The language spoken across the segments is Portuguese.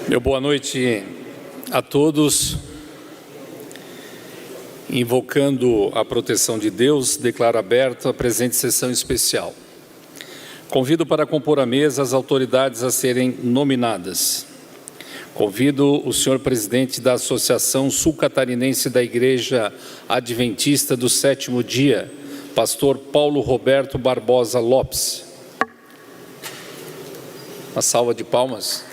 Meu boa noite a todos. Invocando a proteção de Deus, declaro aberta a presente sessão especial. Convido para compor a mesa as autoridades a serem nominadas. Convido o senhor presidente da Associação Sul-Catarinense da Igreja Adventista do Sétimo Dia, pastor Paulo Roberto Barbosa Lopes. Uma salva de palmas.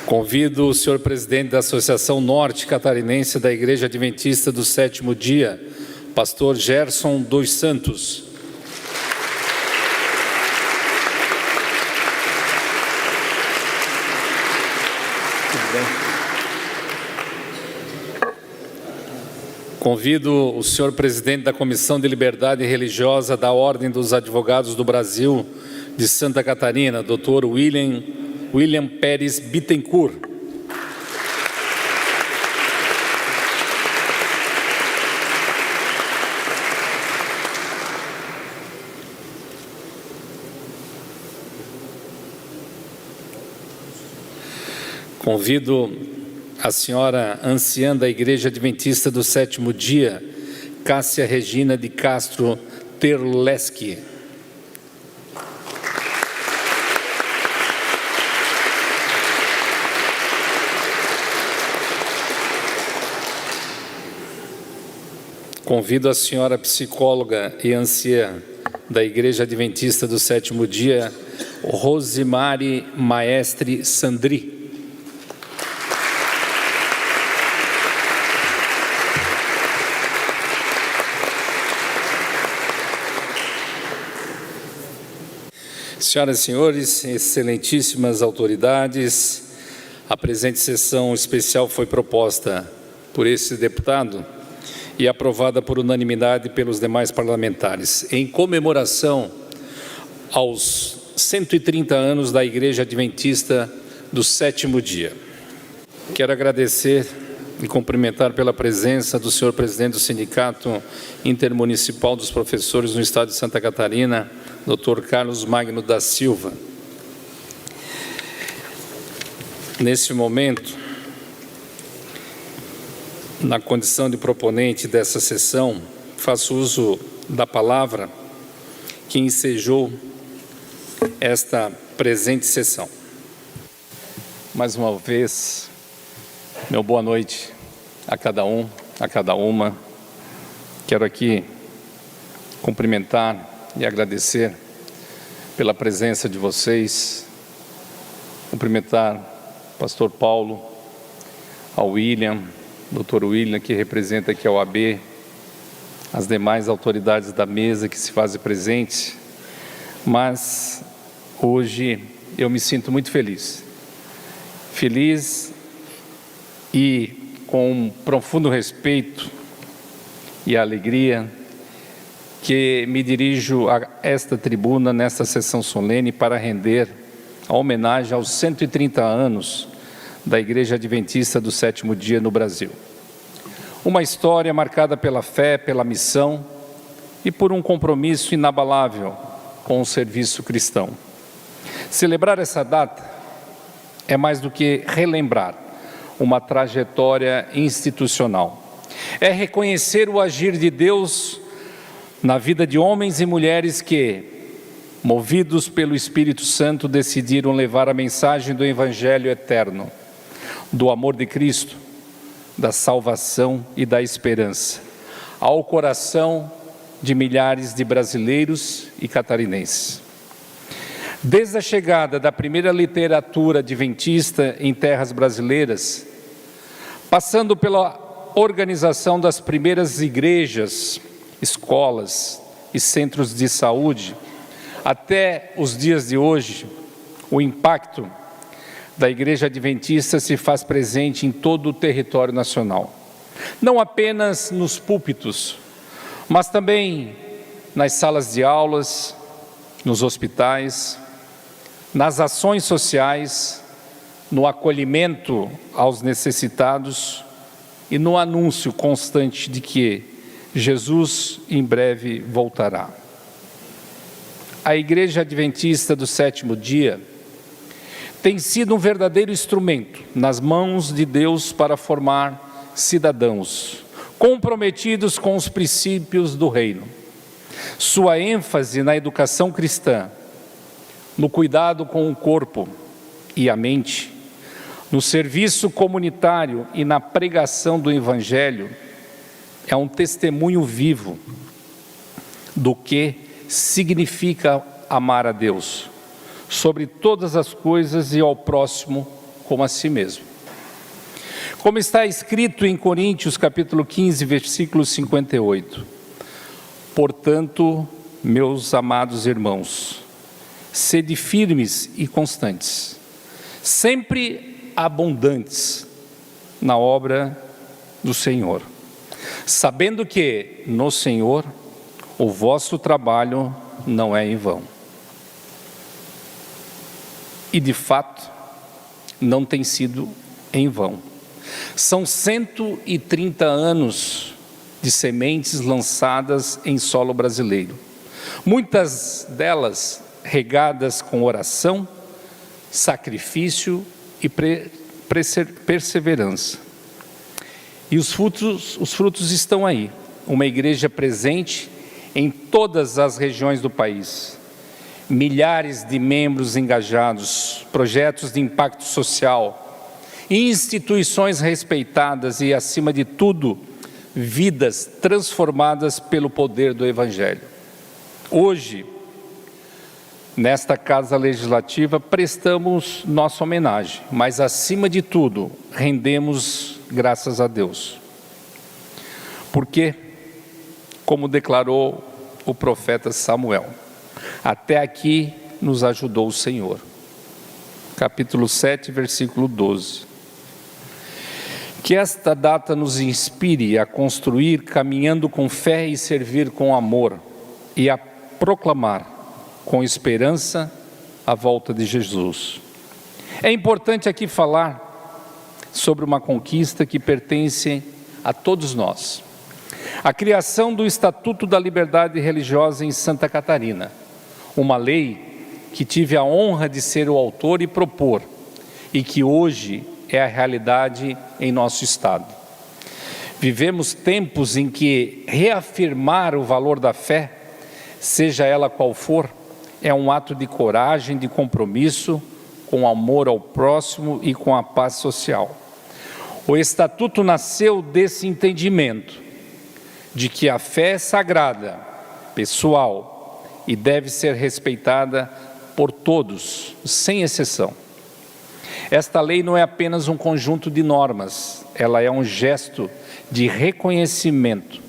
Convido o senhor presidente da Associação Norte Catarinense da Igreja Adventista do Sétimo Dia, pastor Gerson dos Santos. Convido o senhor presidente da Comissão de Liberdade Religiosa da Ordem dos Advogados do Brasil de Santa Catarina, Dr. William Pérez Bittencourt. Convido a senhora anciã da Igreja Adventista do Sétimo Dia, Cássia Regina de Castro Terleski. Convido a senhora psicóloga e anciã da Igreja Adventista do Sétimo Dia, Rosimari Maestre Sandri. Senhoras e senhores, excelentíssimas autoridades, a presente sessão especial foi proposta por esse deputado e aprovada por unanimidade pelos demais parlamentares, em comemoração aos 130 anos da Igreja Adventista do Sétimo Dia. Quero agradecer e cumprimentar pela presença do senhor presidente do Sindicato Intermunicipal dos Professores no Estado de Santa Catarina, Dr. Carlos Magno da Silva. Nesse momento, na condição de proponente dessa sessão, faço uso da palavra que ensejou esta presente sessão. Mais uma vez, meu boa noite a cada um, a cada uma. Quero aqui cumprimentar e agradecer pela presença de vocês, cumprimentar o pastor Paulo, ao William, Dr. William, que representa aqui a OAB, as demais autoridades da mesa que se fazem presentes, mas hoje eu me sinto muito feliz. Feliz e com um profundo respeito e alegria que me dirijo a esta tribuna nesta sessão solene para render a homenagem aos 130 anos da Igreja Adventista do Sétimo Dia no Brasil. Uma história marcada pela fé, pela missão e por um compromisso inabalável com o serviço cristão. Celebrar essa data é mais do que relembrar uma trajetória institucional. É reconhecer o agir de Deus na vida de homens e mulheres que, movidos pelo Espírito Santo, decidiram levar a mensagem do Evangelho eterno, do amor de Cristo, da salvação e da esperança, ao coração de milhares de brasileiros e catarinenses. Desde a chegada da primeira literatura adventista em terras brasileiras, passando pela organização das primeiras igrejas, escolas e centros de saúde, até os dias de hoje, o impacto da Igreja Adventista se faz presente em todo o território nacional. Não apenas nos púlpitos, mas também nas salas de aulas, nos hospitais, nas ações sociais, no acolhimento aos necessitados e no anúncio constante de que Jesus em breve voltará. A Igreja Adventista do Sétimo Dia tem sido um verdadeiro instrumento nas mãos de Deus para formar cidadãos comprometidos com os princípios do reino. Sua ênfase na educação cristã, no cuidado com o corpo e a mente, no serviço comunitário e na pregação do Evangelho, é um testemunho vivo do que significa amar a Deus sobre todas as coisas e ao próximo como a si mesmo. Como está escrito em Coríntios capítulo 15, versículo 58, portanto, meus amados irmãos, sede firmes e constantes, sempre abundantes na obra do Senhor, sabendo que no Senhor o vosso trabalho não é em vão. E de fato, não tem sido em vão. São 130 anos de sementes lançadas em solo brasileiro. Muitas delas regadas com oração, sacrifício e perseverança. E os frutos estão aí. Uma igreja presente em todas as regiões do país. Milhares de membros engajados, projetos de impacto social, instituições respeitadas e, acima de tudo, vidas transformadas pelo poder do Evangelho. Hoje, nesta Casa Legislativa, prestamos nossa homenagem, mas, acima de tudo, rendemos graças a Deus. Porque, como declarou o profeta Samuel, até aqui nos ajudou o Senhor. Capítulo 7, versículo 12. Que esta data nos inspire a construir caminhando com fé e servir com amor e a proclamar com esperança a volta de Jesus. É importante aqui falar sobre uma conquista que pertence a todos nós. A criação do Estatuto da Liberdade Religiosa em Santa Catarina, uma lei que tive a honra de ser o autor e propor, e que hoje é a realidade em nosso Estado. Vivemos tempos em que reafirmar o valor da fé, seja ela qual for, é um ato de coragem, de compromisso com o amor ao próximo e com a paz social. O Estatuto nasceu desse entendimento de que a fé é sagrada, pessoal, e deve ser respeitada por todos, sem exceção. Esta lei não é apenas um conjunto de normas, ela é um gesto de reconhecimento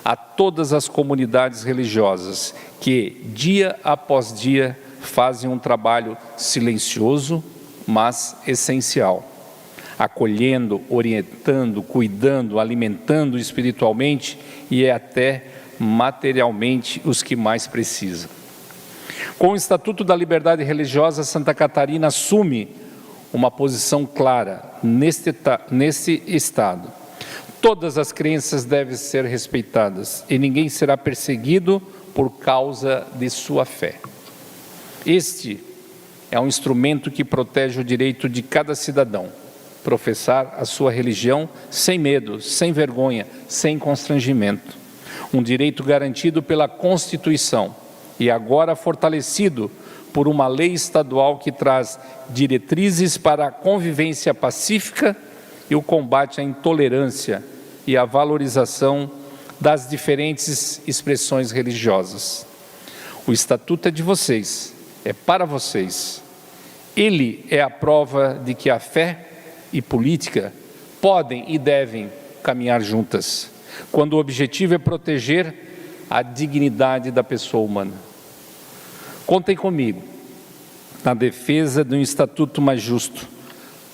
a todas as comunidades religiosas que, dia após dia, fazem um trabalho silencioso, mas essencial, acolhendo, orientando, cuidando, alimentando espiritualmente e até materialmente os que mais precisam. Com o Estatuto da Liberdade Religiosa, Santa Catarina assume uma posição clara nesse Estado. Todas as crenças devem ser respeitadas e ninguém será perseguido por causa de sua fé. Este é um instrumento que protege o direito de cada cidadão professar a sua religião sem medo, sem vergonha, sem constrangimento. Um direito garantido pela Constituição e agora fortalecido por uma lei estadual que traz diretrizes para a convivência pacífica e o combate à intolerância e a valorização das diferentes expressões religiosas. O Estatuto é de vocês, é para vocês. Ele é a prova de que a fé e política podem e devem caminhar juntas, quando o objetivo é proteger a dignidade da pessoa humana. Contem comigo na defesa de um estatuto mais justo,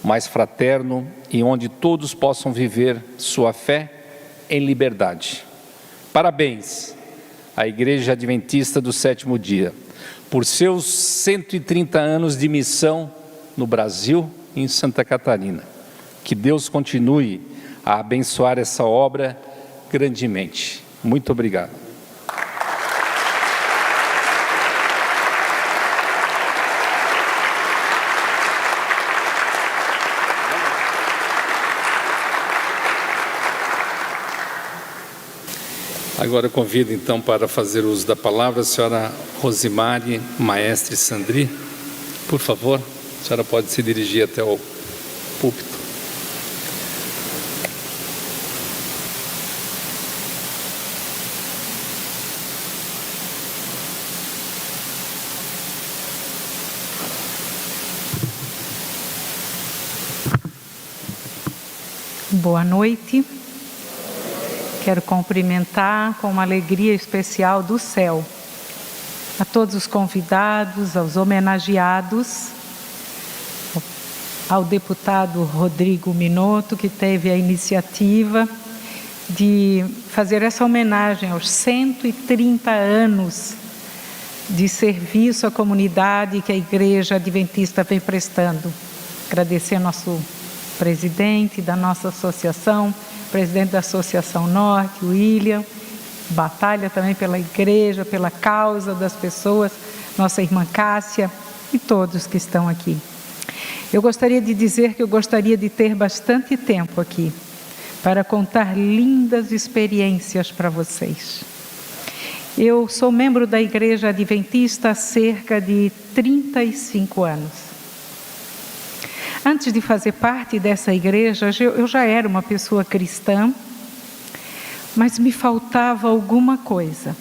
mais fraterno e onde todos possam viver sua fé em liberdade. Parabéns à Igreja Adventista do Sétimo Dia por seus 130 anos de missão no Brasil e em Santa Catarina. Que Deus continue a abençoar essa obra grandemente. Muito obrigado. Agora eu convido então para fazer uso da palavra a senhora Rosimari Maestre Sandri. Por favor, a senhora pode se dirigir até o púlpito. Boa noite. Quero cumprimentar com uma alegria especial do céu a todos os convidados, aos homenageados, ao deputado Rodrigo Minotto, que teve a iniciativa de fazer essa homenagem aos 130 anos de serviço à comunidade que a Igreja Adventista vem prestando. Agradecer ao nosso presidente da nossa associação, presidente da Associação Norte, William, batalha também pela igreja, pela causa das pessoas, nossa irmã Cássia e todos que estão aqui. Eu gostaria de dizer que eu gostaria de ter bastante tempo aqui para contar lindas experiências para vocês. Eu sou membro da Igreja Adventista há cerca de 35 anos. Antes de fazer parte dessa igreja, eu já era uma pessoa cristã, mas me faltava alguma coisa.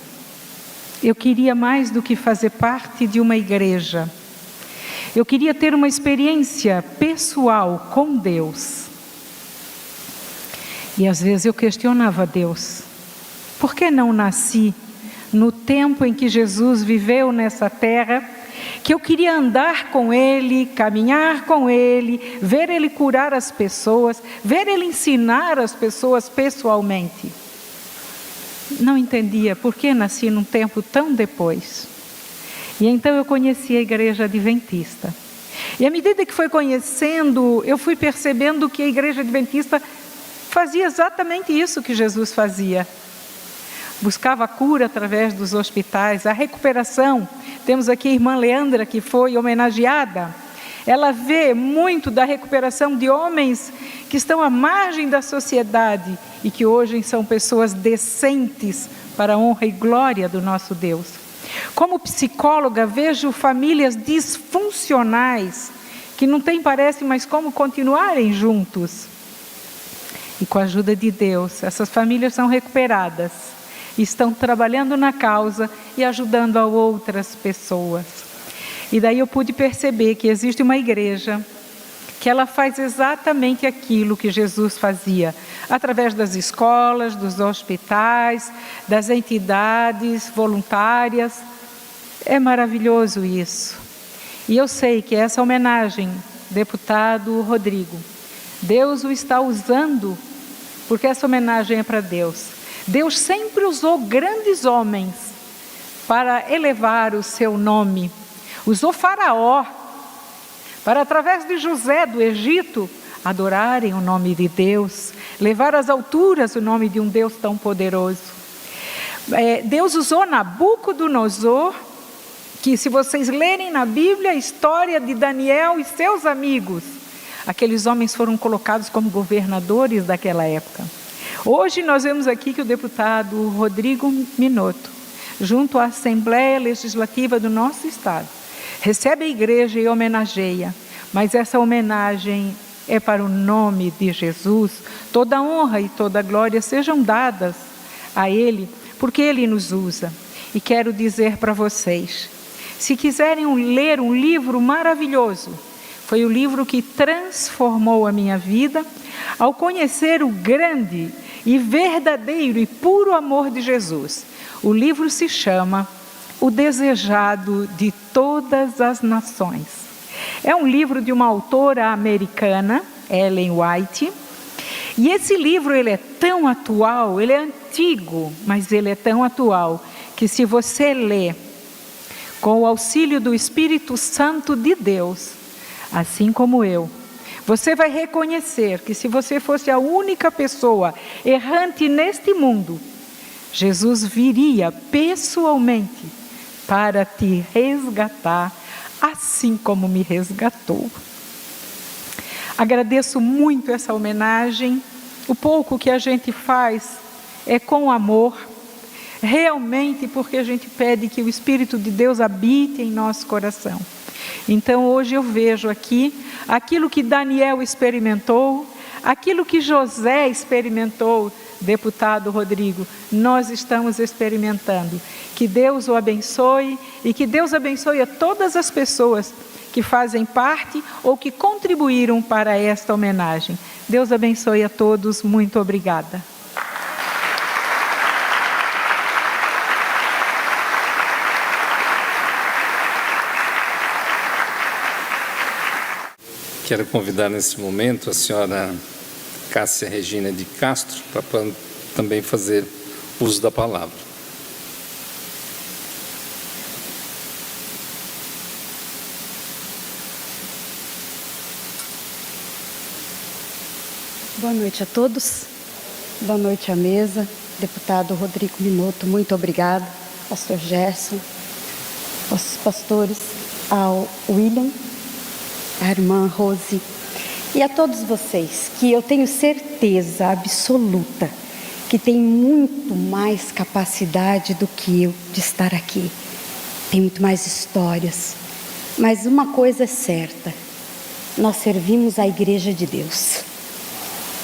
Eu queria mais do que fazer parte de uma igreja. Eu queria ter uma experiência pessoal com Deus. E às vezes eu questionava Deus. Por que não nasci no tempo em que Jesus viveu nessa terra? Que eu queria andar com Ele, caminhar com Ele, ver Ele curar as pessoas, ver Ele ensinar as pessoas pessoalmente. Não entendia por que nasci num tempo tão depois. E então eu conheci a Igreja Adventista. E à medida que fui conhecendo, eu fui percebendo que a Igreja Adventista fazia exatamente isso que Jesus fazia. Buscava a cura através dos hospitais, a recuperação. Temos aqui a irmã Leandra, que foi homenageada. Ela vê muito da recuperação de homens que estão à margem da sociedade e que hoje são pessoas decentes para a honra e glória do nosso Deus. Como psicóloga, vejo famílias disfuncionais que não têm, parece, mais como continuarem juntos. E com a ajuda de Deus, essas famílias são recuperadas. Estão trabalhando na causa e ajudando a outras pessoas. E daí eu pude perceber que existe uma igreja que ela faz exatamente aquilo que Jesus fazia, através das escolas, dos hospitais, das entidades voluntárias. É maravilhoso isso. E eu sei que essa homenagem, deputado Rodrigo, Deus o está usando, porque essa homenagem é para Deus. Deus sempre usou grandes homens para elevar o seu nome. Usou Faraó para, através de José do Egito, adorarem o nome de Deus, levar às alturas o nome de um Deus tão poderoso. Deus usou Nabucodonosor, que se vocês lerem na Bíblia a história de Daniel e seus amigos, aqueles homens foram colocados como governadores daquela época. Hoje nós vemos aqui que o deputado Rodrigo Minotto, junto à Assembleia Legislativa do nosso estado, recebe a igreja e homenageia, mas essa homenagem é para o nome de Jesus. Toda honra e toda glória sejam dadas a Ele, porque Ele nos usa. E quero dizer para vocês, se quiserem ler um livro maravilhoso, foi o livro que transformou a minha vida, ao conhecer o grande e verdadeiro e puro amor de Jesus. O livro se chama O Desejado de Todas as Nações. É um livro de uma autora americana, Ellen White, e esse livro ele é tão atual, ele é antigo, mas ele é tão atual, que se você lê com o auxílio do Espírito Santo de Deus, assim como eu, você vai reconhecer que se você fosse a única pessoa errante neste mundo, Jesus viria pessoalmente para te resgatar, assim como me resgatou. Agradeço muito essa homenagem. O pouco que a gente faz é com amor, realmente porque a gente pede que o Espírito de Deus habite em nosso coração. Então hoje eu vejo aqui aquilo que Daniel experimentou, aquilo que José experimentou, deputado Rodrigo, nós estamos experimentando. Que Deus o abençoe e que Deus abençoe a todas as pessoas que fazem parte ou que contribuíram para esta homenagem. Deus abençoe a todos, muito obrigada. Quero convidar nesse momento a senhora Cássia Regina de Castro para também fazer uso da palavra. Boa noite a todos, boa noite à mesa, deputado Rodrigo Minotto, muito obrigado, pastor Gerson, aos pastores, ao William, à irmã Rose e a todos vocês, que eu tenho certeza absoluta que tem muito mais capacidade do que eu de estar aqui, tem muito mais histórias, mas uma coisa é certa, nós servimos a Igreja de Deus.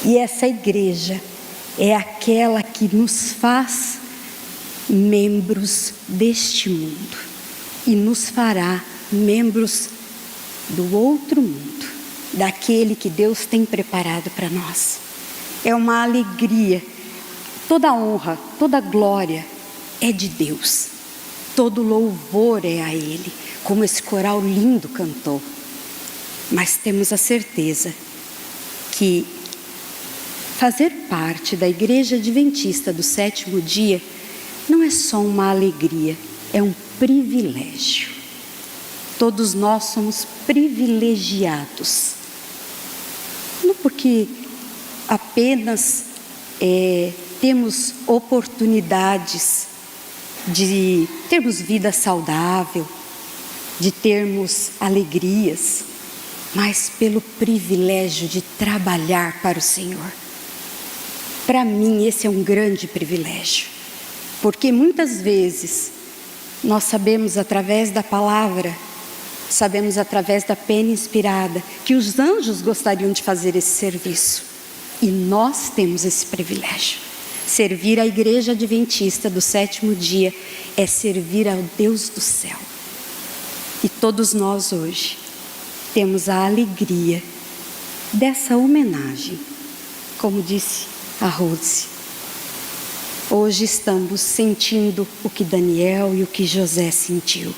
E essa igreja é aquela que nos faz membros deste mundo e nos fará membros do outro mundo, daquele que Deus tem preparado para nós. É uma alegria, toda honra, toda glória é de Deus, todo louvor é a Ele, como esse coral lindo cantou. Mas temos a certeza que fazer parte da Igreja Adventista do Sétimo Dia não é só uma alegria, é um privilégio. Todos nós somos privilegiados. Não porque apenas temos oportunidades de termos vida saudável, de termos alegrias, mas pelo privilégio de trabalhar para o Senhor. Para mim, esse é um grande privilégio, porque muitas vezes nós sabemos através da palavra, sabemos através da pena inspirada, que os anjos gostariam de fazer esse serviço, e nós temos esse privilégio. Servir a Igreja Adventista do Sétimo Dia é servir ao Deus do céu, e todos nós hoje temos a alegria dessa homenagem, como disse a Rose. Hoje estamos sentindo o que Daniel e o que José sentiu.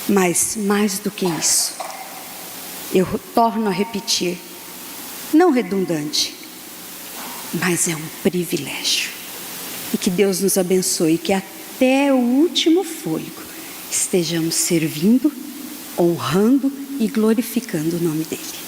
Mas mais do que isso, eu torno a repetir, não redundante, mas é um privilégio. E que Deus nos abençoe, que até o último fôlego estejamos servindo, honrando e glorificando o nome dEle.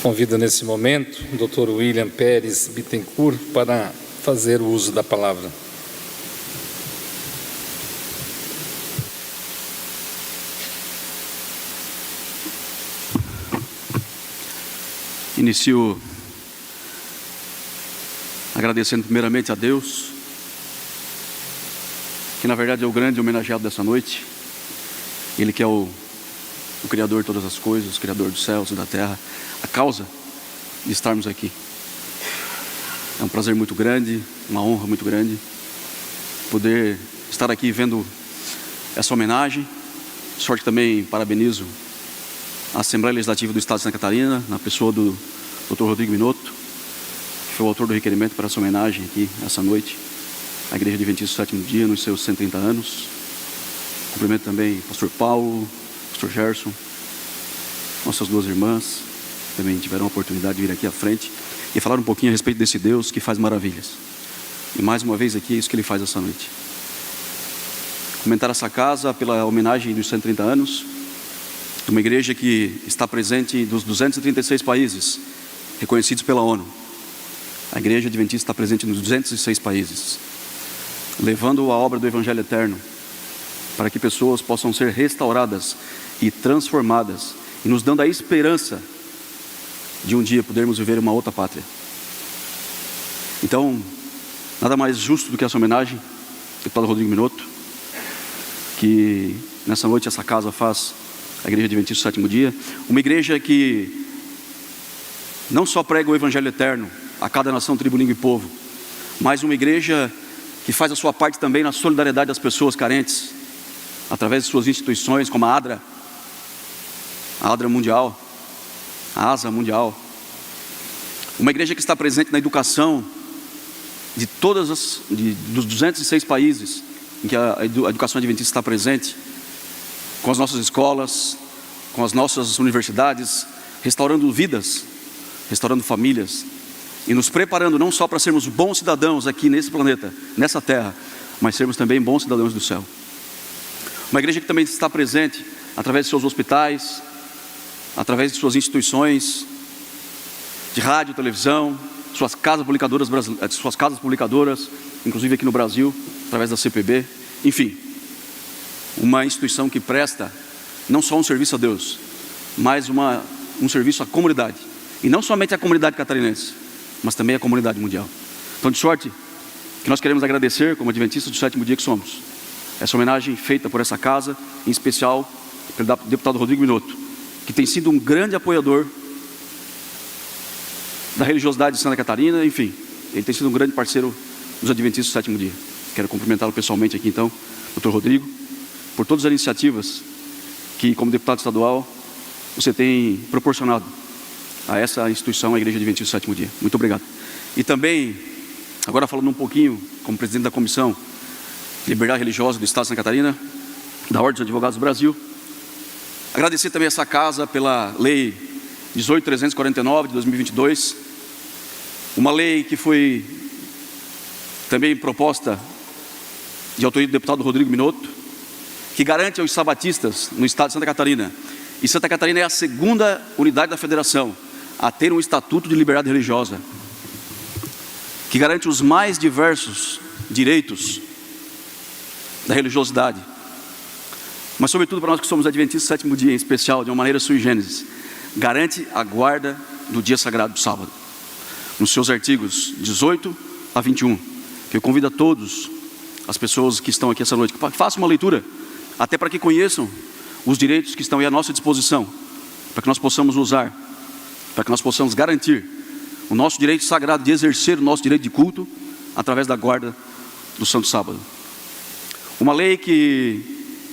Convido nesse momento o Dr. William Pérez Bittencourt para fazer o uso da palavra. Inicio agradecendo primeiramente a Deus, que na verdade é o grande homenageado dessa noite. Ele que é o Criador de todas as coisas, o Criador dos céus e da terra, a causa de estarmos aqui. É um prazer muito grande, uma honra muito grande, poder estar aqui vendo essa homenagem. Sorte também parabenizo a Assembleia Legislativa do Estado de Santa Catarina, na pessoa do Dr. Rodrigo Minotto, que foi o autor do requerimento para essa homenagem aqui, essa noite, à Igreja Adventista do Sétimo Dia, nos seus 130 anos. Cumprimento também o pastor Paulo, pastor Gerson, nossas duas irmãs, que também tiveram a oportunidade de vir aqui à frente. e falar um pouquinho a respeito desse Deus que faz maravilhas. E mais uma vez aqui é isso que Ele faz essa noite. Comentar essa casa pela homenagem dos 130 anos de uma igreja que está presente nos 236 países reconhecidos pela ONU. A Igreja Adventista está presente nos 206 países, levando a obra do Evangelho Eterno para que pessoas possam ser restauradas e transformadas, e nos dando a esperança de um dia podermos viver uma outra pátria. Então, nada mais justo do que essa homenagem, deputado Rodrigo Minotto, que nessa noite essa casa faz a Igreja Adventista do Sétimo Dia, uma igreja que não só prega o Evangelho Eterno a cada nação, tribo, língua e povo, mas uma igreja que faz a sua parte também na solidariedade das pessoas carentes, através de suas instituições como a ADRA Mundial, a ASA Mundial. Uma igreja que está presente na educação de dos 206 países em que a educação adventista está presente, com as nossas escolas, com as nossas universidades, restaurando vidas, restaurando famílias, e nos preparando não só para sermos bons cidadãos aqui nesse planeta, nessa terra, mas sermos também bons cidadãos do céu. Uma igreja que também está presente através de seus hospitais, através de suas instituições de rádio, televisão, suas casas publicadoras, inclusive aqui no Brasil, através da CPB, enfim, uma instituição que presta não só um serviço a Deus, mas um serviço à comunidade, e não somente à comunidade catarinense, mas também à comunidade mundial. Então, de sorte que nós queremos agradecer, como adventistas do sétimo dia que somos, essa homenagem feita por essa casa, em especial pelo deputado Rodrigo Minotto, que tem sido um grande apoiador da religiosidade de Santa Catarina, enfim, ele tem sido um grande parceiro dos adventistas do sétimo dia. Quero cumprimentá-lo pessoalmente aqui então, doutor Rodrigo, por todas as iniciativas que, como deputado estadual, você tem proporcionado a essa instituição, a Igreja Adventista do sétimo dia. Muito obrigado. E também, agora falando um pouquinho, como presidente da Comissão de Liberdade Religiosa do Estado de Santa Catarina, da Ordem dos Advogados do Brasil, agradecer também essa casa pela Lei 18.349 de 2022, uma lei que foi também proposta de autoria do deputado Rodrigo Minotto, que garante aos sabatistas no estado de Santa Catarina, e Santa Catarina é a segunda unidade da federação a ter um estatuto de liberdade religiosa, que garante os mais diversos direitos da religiosidade, mas sobretudo para nós que somos adventistas do sétimo dia, em especial, de uma maneira sui generis, garante a guarda do dia sagrado do sábado, nos seus artigos 18 a 21, que eu convido a todos as pessoas que estão aqui essa noite, que façam uma leitura, até para que conheçam os direitos que estão aí à nossa disposição, para que nós possamos usar, para que nós possamos garantir o nosso direito sagrado de exercer o nosso direito de culto, através da guarda do Santo Sábado. Uma lei que,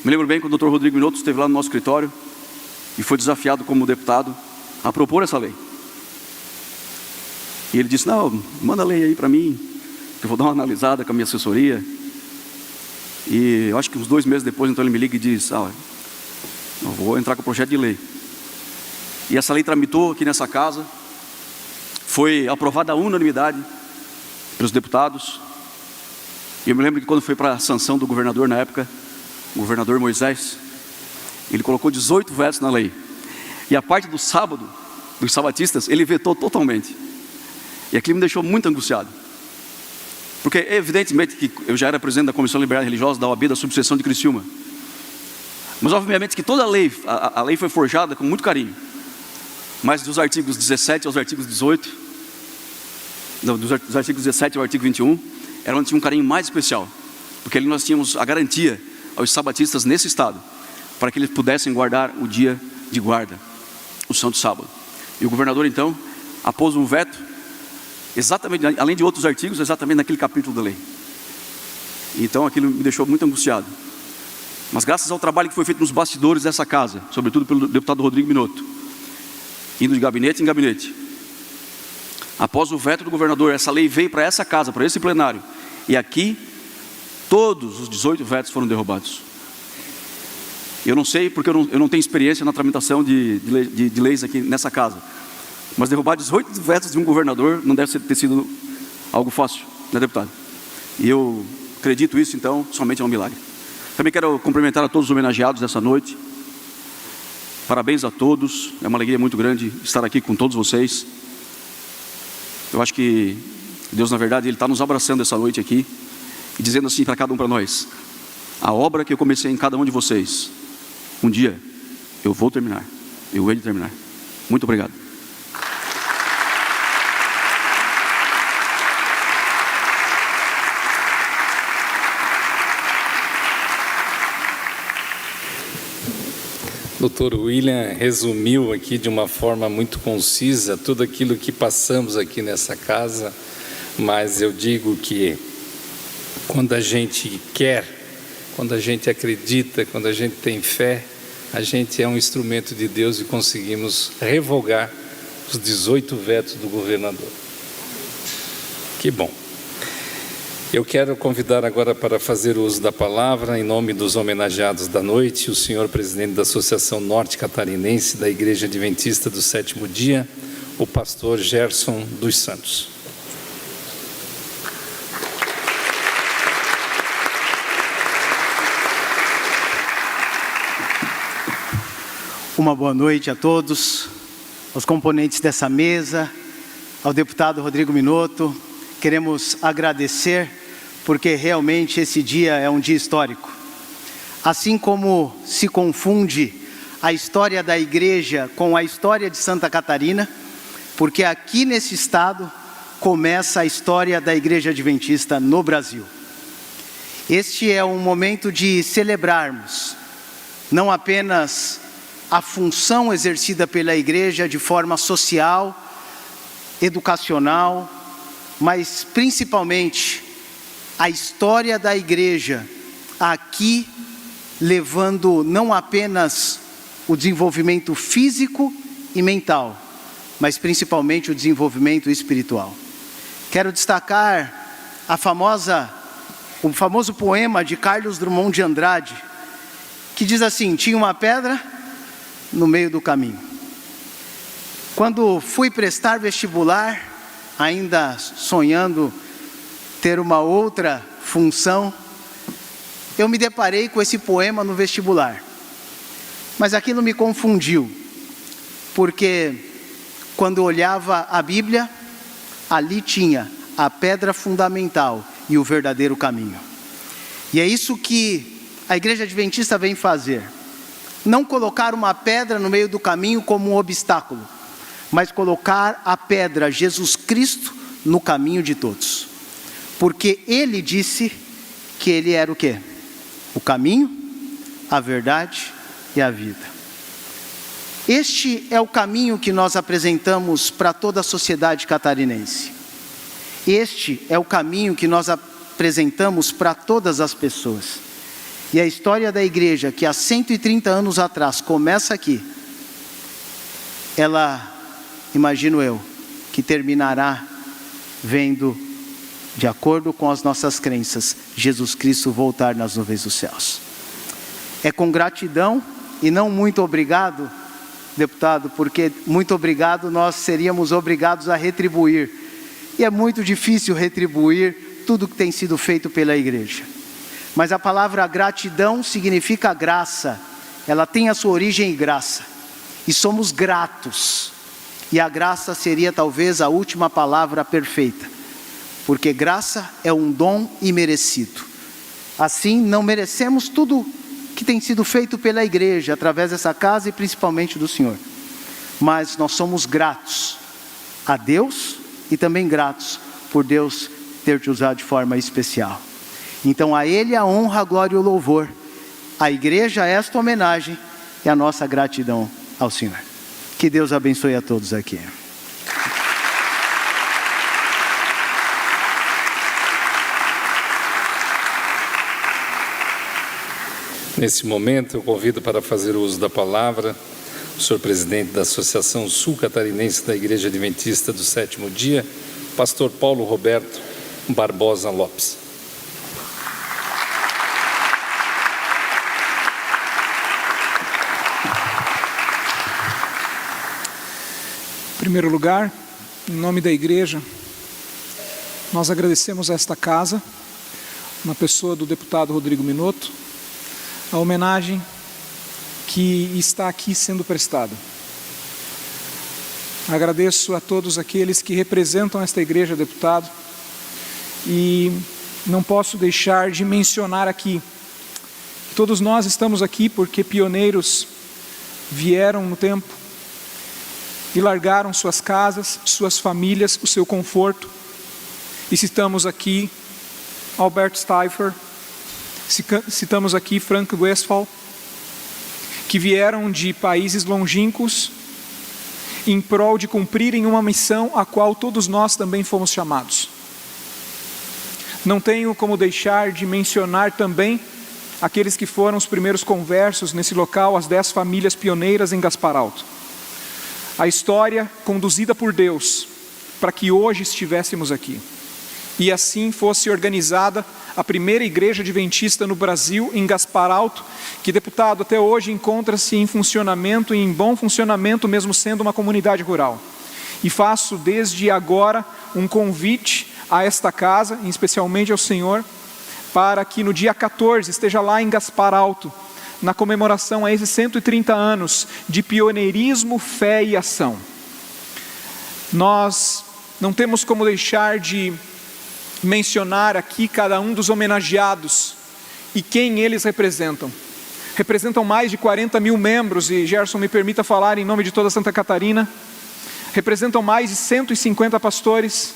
me lembro bem, quando o Dr. Rodrigo Minotto esteve lá no nosso escritório, e foi desafiado como deputado a propor essa lei. E ele disse, não, manda a lei aí para mim, que eu vou dar uma analisada com a minha assessoria. E eu acho que uns 2 meses depois, então ele me liga e diz, eu vou entrar com o projeto de lei. E essa lei tramitou aqui nessa casa, foi aprovada à unanimidade pelos deputados. E eu me lembro que quando foi para a sanção do governador na época, o governador Moisés, ele colocou 18 vetos na lei. E a parte do sábado, dos sabatistas, ele vetou totalmente. E aquilo me deixou muito angustiado. Porque evidentemente que eu já era presidente da Comissão de Liberdade Religiosa da OAB da subseção de Criciúma. Mas obviamente que toda a lei foi forjada com muito carinho. Mas dos artigos 17 aos artigos 18, dos artigos 17 ao artigo 21, era onde tinha um carinho mais especial. Porque ali nós tínhamos a garantia aos sabatistas nesse estado, para que eles pudessem guardar o dia de guarda, o Santo Sábado. E o governador então apôs um veto, exatamente, além de outros artigos, exatamente naquele capítulo da lei. Então aquilo me deixou muito angustiado. Mas graças ao trabalho que foi feito nos bastidores dessa casa, sobretudo pelo deputado Rodrigo Minotto, indo de gabinete em gabinete, após o veto do governador, essa lei veio para essa casa, para esse plenário, e aqui todos os 18 vetos foram derrubados. Eu não sei, porque eu não tenho experiência na tramitação de leis aqui nessa casa, Mas derrubar 18 vetos de um governador não deve ter sido algo fácil, né, deputado? E eu acredito isso, então, somente é um milagre. Também quero cumprimentar a todos os homenageados dessa noite. Parabéns a todos, é uma alegria muito grande estar aqui com todos vocês. Eu acho que Deus, na verdade, Ele está nos abraçando essa noite aqui e dizendo assim para cada um para nós: a obra que eu comecei em cada um de vocês, um dia eu vou terminar, eu hei de terminar. Muito obrigado. Doutor William resumiu aqui de uma forma muito concisa tudo aquilo que passamos aqui nessa casa, mas eu digo que quando a gente quer, quando a gente acredita, quando a gente tem fé, a gente é um instrumento de Deus e conseguimos revogar os 18 vetos do governador. Que bom. Eu quero convidar agora para fazer uso da palavra, em nome dos homenageados da noite, o senhor presidente da Associação Norte Catarinense da Igreja Adventista do Sétimo Dia, o pastor Gerson dos Santos. Uma boa noite a todos, aos componentes dessa mesa, ao deputado Rodrigo Minotto. Queremos agradecer, porque realmente esse dia é um dia histórico. Assim como se confunde a história da igreja com a história de Santa Catarina, porque aqui nesse estado começa a história da Igreja Adventista no Brasil. Este é um momento de celebrarmos, não apenas a função exercida pela igreja de forma social, educacional, mas principalmente a história da igreja aqui, levando não apenas o desenvolvimento físico e mental, mas principalmente o desenvolvimento espiritual. Quero destacar o famoso poema de Carlos Drummond de Andrade, que diz assim: tinha uma pedra no meio do caminho. Quando fui prestar vestibular, ainda sonhando ter uma outra função, eu me deparei com esse poema no vestibular. Mas aquilo me confundiu, porque quando olhava a Bíblia, ali tinha a pedra fundamental e o verdadeiro caminho. E é isso que a Igreja Adventista vem fazer. Não colocar uma pedra no meio do caminho como um obstáculo, mas colocar a pedra, Jesus Cristo, no caminho de todos. Porque Ele disse que Ele era o quê? O caminho, a verdade e a vida. Este é o caminho que nós apresentamos para toda a sociedade catarinense. Este é o caminho que nós apresentamos para todas as pessoas. E a história da igreja, que há 130 anos atrás começa aqui, ela, imagino eu, que terminará vendo, de acordo com as nossas crenças, Jesus Cristo voltar nas nuvens dos céus. É com gratidão e não muito obrigado, deputado, porque muito obrigado nós seríamos obrigados a retribuir. E é muito difícil retribuir tudo que tem sido feito pela igreja. Mas a palavra gratidão significa graça. Ela tem a sua origem em graça. E somos gratos. E a graça seria talvez a última palavra perfeita. Porque graça é um dom imerecido. Assim, não merecemos tudo que tem sido feito pela igreja, através dessa casa e principalmente do Senhor. Mas nós somos gratos a Deus e também gratos por Deus ter te usado de forma especial. Então a Ele a honra, a glória e o louvor. A igreja, esta homenagem e a nossa gratidão ao Senhor. Que Deus abençoe a todos aqui. Nesse momento, eu convido para fazer o uso da palavra o senhor presidente da Associação Sul-Catarinense da Igreja Adventista do Sétimo Dia, pastor Paulo Roberto Barbosa Lopes. primeiro lugar, em nome da igreja, nós agradecemos a esta casa, na pessoa do deputado Rodrigo Minotto, a homenagem que está aqui sendo prestada. Agradeço a todos aqueles que representam esta igreja, deputado, e não posso deixar de mencionar aqui, todos nós estamos aqui porque pioneiros vieram no tempo e largaram suas casas, suas famílias, o seu conforto, e citamos aqui Albert Stauffer, citamos aqui Frank Westphal, que vieram de países longínquos em prol de cumprirem uma missão a qual todos nós também fomos chamados. Não tenho como deixar de mencionar também aqueles que foram os primeiros conversos nesse local, as 10 famílias pioneiras em Gaspar Alto. A história conduzida por Deus para que hoje estivéssemos aqui. E assim fosse organizada a primeira igreja adventista no Brasil, em Gaspar Alto, que, deputado, até hoje encontra-se em funcionamento e em bom funcionamento, mesmo sendo uma comunidade rural. E faço desde agora um convite a esta casa, especialmente ao senhor, para que no dia 14 esteja lá em Gaspar Alto, na comemoração a esses 130 anos de pioneirismo, fé e ação. Nós não temos como deixar de mencionar aqui cada um dos homenageados e quem eles representam. Representam mais de 40 mil membros, e Gerson me permita falar em nome de toda Santa Catarina. Representam mais de 150 pastores,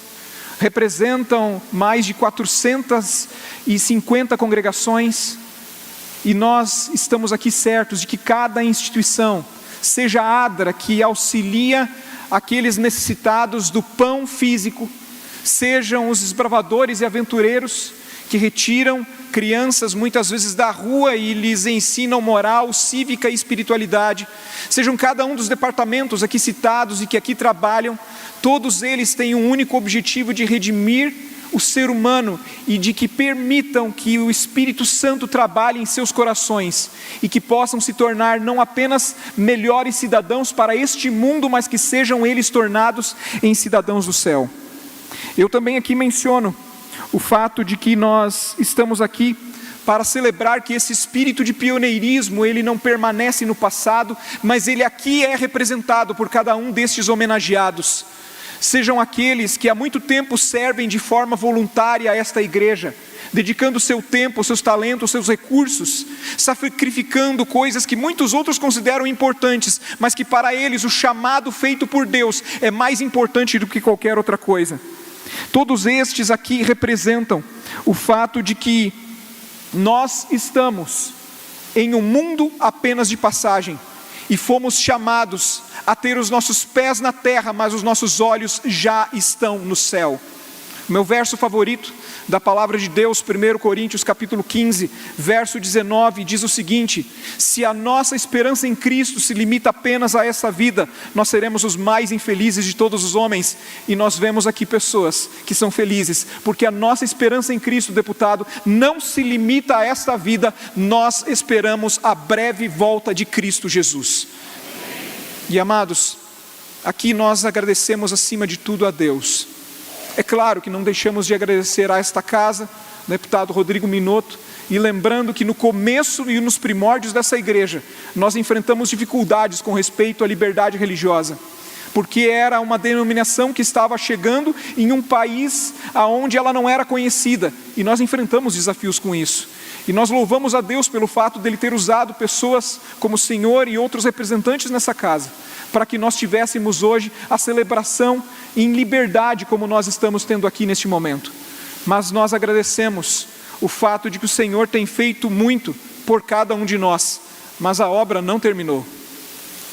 representam mais de 450 congregações, e nós estamos aqui certos de que cada instituição, seja a ADRA, que auxilia aqueles necessitados do pão físico, sejam os desbravadores e aventureiros que retiram crianças muitas vezes da rua e lhes ensinam moral, cívica e espiritualidade, sejam cada um dos departamentos aqui citados e que aqui trabalham, todos eles têm um único objetivo de redimir o ser humano e de que permitam que o Espírito Santo trabalhe em seus corações e que possam se tornar não apenas melhores cidadãos para este mundo, mas que sejam eles tornados em cidadãos do céu. Eu também aqui menciono o fato de que nós estamos aqui para celebrar que esse espírito de pioneirismo, ele não permanece no passado, mas ele aqui é representado por cada um destes homenageados. Sejam aqueles que há muito tempo servem de forma voluntária a esta igreja, dedicando seu tempo, seus talentos, seus recursos, sacrificando coisas que muitos outros consideram importantes, mas que para eles o chamado feito por Deus é mais importante do que qualquer outra coisa. Todos estes aqui representam o fato de que nós estamos em um mundo apenas de passagem e fomos chamados a ter os nossos pés na terra, mas os nossos olhos já estão no céu. Meu verso favorito da palavra de Deus, 1 Coríntios capítulo 15, verso 19, diz o seguinte: se a nossa esperança em Cristo se limita apenas a essa vida, nós seremos os mais infelizes de todos os homens. E nós vemos aqui pessoas que são felizes, porque a nossa esperança em Cristo, deputado, não se limita a esta vida, nós esperamos a breve volta de Cristo Jesus. E amados, aqui nós agradecemos acima de tudo a Deus. É claro que não deixamos de agradecer a esta casa, deputado Rodrigo Minotto, e lembrando que no começo e nos primórdios dessa igreja, nós enfrentamos dificuldades com respeito à liberdade religiosa, porque era uma denominação que estava chegando em um país onde ela não era conhecida, e nós enfrentamos desafios com isso. E nós louvamos a Deus pelo fato dele ter usado pessoas como o Senhor e outros representantes nessa casa, para que nós tivéssemos hoje a celebração em liberdade como nós estamos tendo aqui neste momento. Mas nós agradecemos o fato de que o Senhor tem feito muito por cada um de nós, mas a obra não terminou.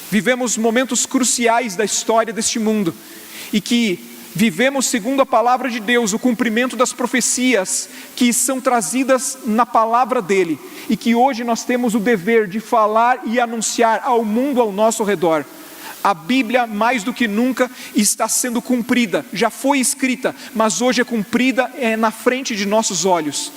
Vivemos momentos cruciais da história deste mundo e que vivemos segundo a palavra de Deus, o cumprimento das profecias que são trazidas na palavra dele e que hoje nós temos o dever de falar e anunciar ao mundo ao nosso redor. A Bíblia, mais do que nunca, está sendo cumprida, já foi escrita, mas hoje é cumprida na frente de nossos olhos.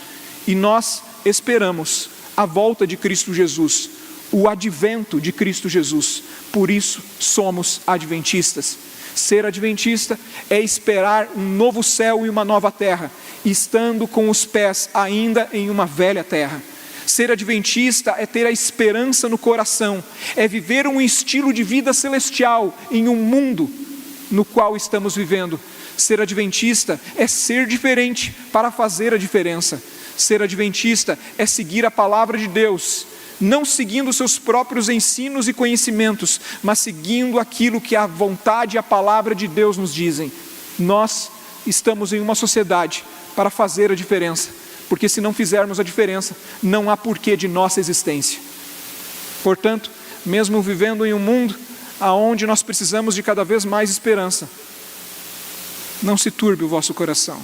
E nós esperamos a volta de Cristo Jesus, o advento de Cristo Jesus. Por isso somos adventistas. Ser adventista é esperar um novo céu e uma nova terra, estando com os pés ainda em uma velha terra. Ser adventista é ter a esperança no coração, é viver um estilo de vida celestial em um mundo no qual estamos vivendo. Ser adventista é ser diferente para fazer a diferença. Ser adventista é seguir a palavra de Deus, não seguindo seus próprios ensinos e conhecimentos, mas seguindo aquilo que a vontade e a palavra de Deus nos dizem. Nós estamos em uma sociedade para fazer a diferença, porque se não fizermos a diferença, não há porquê de nossa existência. Portanto, mesmo vivendo em um mundo onde nós precisamos de cada vez mais esperança, não se turbe o vosso coração.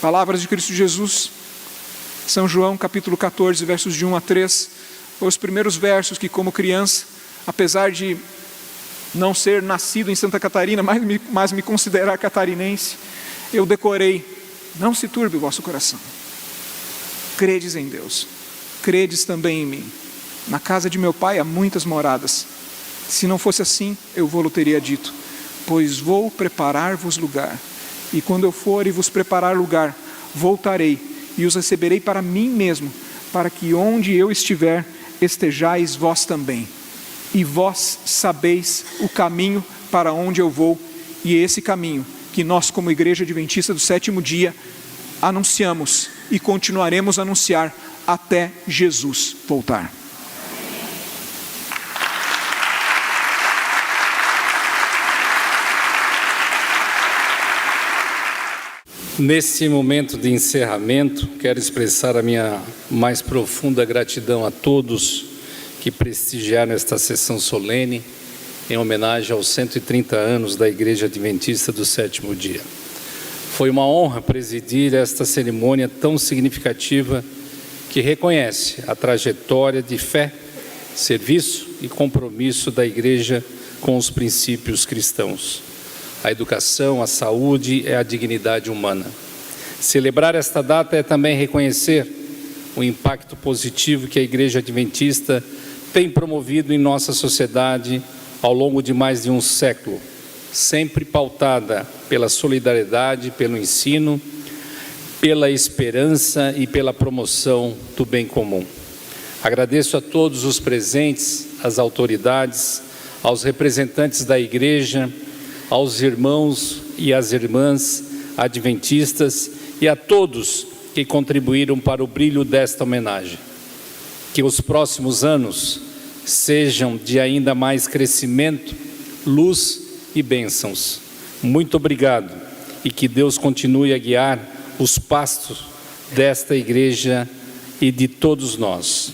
Palavras de Cristo Jesus, São João capítulo 14, versos de 1 a 3, foi os primeiros versos que, como criança, apesar de não ser nascido em Santa Catarina, mas me considerar catarinense, eu decorei. Não se turbe o vosso coração. Credes em Deus, credes também em mim. Na casa de meu pai há muitas moradas. Se não fosse assim, eu vou-lo teria dito, pois vou preparar-vos lugar. E quando eu for e vos preparar lugar, voltarei e os receberei para mim mesmo, para que onde eu estiver, estejais vós também. E vós sabeis o caminho para onde eu vou, e é esse caminho que nós, como Igreja Adventista do Sétimo Dia, anunciamos e continuaremos a anunciar até Jesus voltar. Nesse momento de encerramento, quero expressar a minha mais profunda gratidão a todos que prestigiaram esta sessão solene em homenagem aos 130 anos da Igreja Adventista do Sétimo Dia. Foi uma honra presidir esta cerimônia tão significativa que reconhece a trajetória de fé, serviço e compromisso da Igreja com os princípios cristãos. A educação, a saúde e a dignidade humana. Celebrar esta data é também reconhecer o impacto positivo que a Igreja Adventista tem promovido em nossa sociedade ao longo de mais de um século, sempre pautada pela solidariedade, pelo ensino, pela esperança e pela promoção do bem comum. Agradeço a todos os presentes, às autoridades, aos representantes da Igreja, aos irmãos e às irmãs adventistas e a todos que contribuíram para o brilho desta homenagem. Que os próximos anos sejam de ainda mais crescimento, luz e bênçãos. Muito obrigado e que Deus continue a guiar os passos desta igreja e de todos nós.